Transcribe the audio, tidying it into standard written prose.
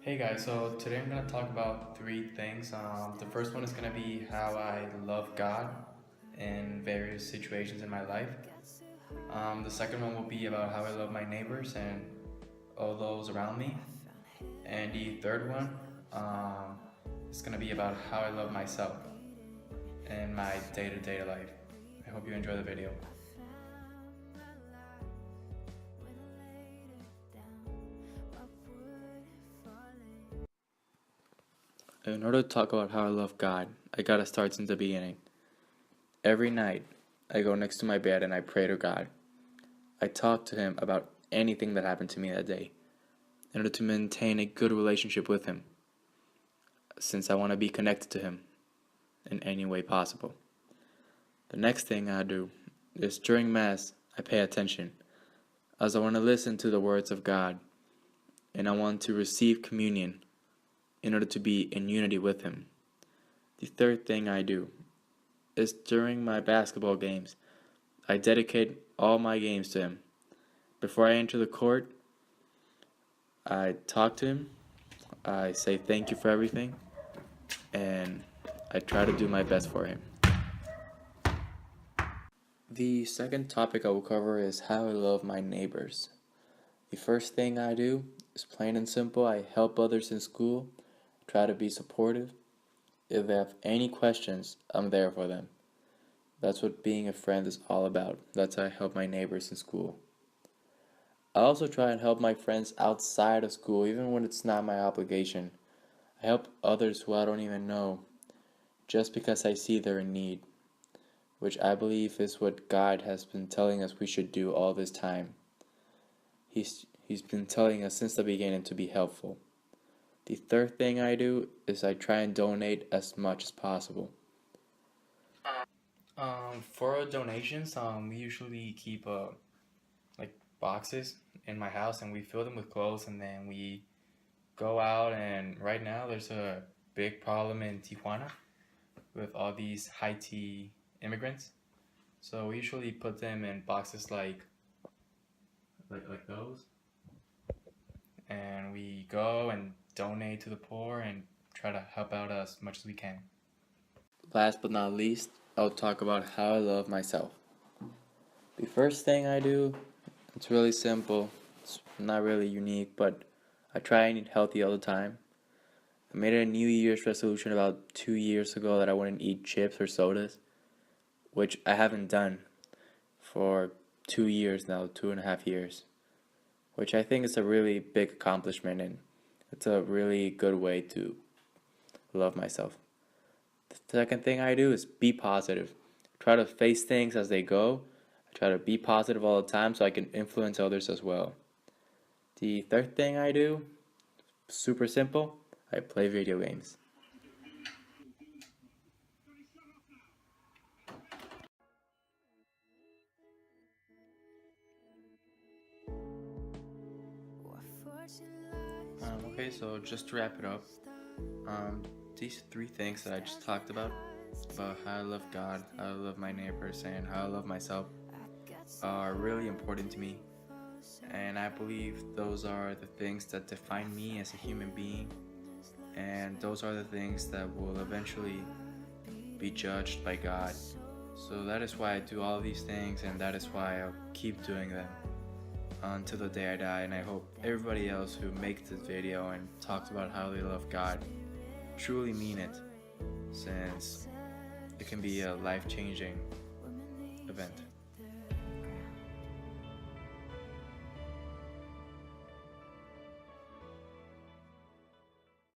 Hey guys, so today I'm going to talk about three things. The first one is going to be how I love God in various situations in my life. The second one will be about how I love my neighbors and all those around me. And the third one is going to be about how I love myself in my day-to-day life. I hope you enjoy the video. In order to talk about how I love God, I gotta start since the beginning. Every night, I go next to my bed and I pray to God. I talk to Him about anything that happened to me that day in order to maintain a good relationship with Him, since I want to be connected to Him in any way possible. The next thing I do is during Mass, I pay attention, as I want to listen to the words of God and I want to receive communion in order to be in unity with Him. The third thing I do is during my basketball games, I dedicate all my games to Him. Before I enter the court, I talk to Him, I say thank you for everything, and I try to do my best for Him. The second topic I will cover is how I love my neighbors. The first thing I do is plain and simple. I help others in school, try to be supportive. If they have any questions, I'm there for them. That's what being a friend is all about. That's how I help my neighbors in school. I also try and help my friends outside of school, even when it's not my obligation. I help others who I don't even know, just because I see they're in need, which I believe is what God has been telling us we should do all this time. He's been telling us since the beginning to be helpful. The third thing I do is I try and donate as much as possible. For our donations, we usually keep like boxes in my house and we fill them with clothes and then we go out, and right now there's a big problem in Tijuana with all these Haiti immigrants. So we usually put them in boxes like those, and we go and donate to the poor and try to help out as much as we can. Last but not least, I'll talk about how I love myself. The first thing I do, it's really simple. It's not really unique, but I try and eat healthy all the time. I made a New Year's resolution about 2 years ago that I wouldn't eat chips or sodas, which I haven't done for 2 years now, 2.5 years, which I think is a really big accomplishment and it's a really good way to love myself. The second thing I do is be positive. Try to face things as they go. I try to be positive all the time so I can influence others as well. The third thing I do, super simple, I play video games. Okay, so just to wrap it up, these three things that I just talked about how I love God, how I love my neighbors, and how I love myself, are really important to me. And I believe those are the things that define me as a human being, and those are the things that will eventually be judged by God. So that is why I do all these things, and that is why I'll keep doing them until the day I die. And I hope everybody else who makes this video and talks about how they love God truly mean it, since it can be a life-changing event.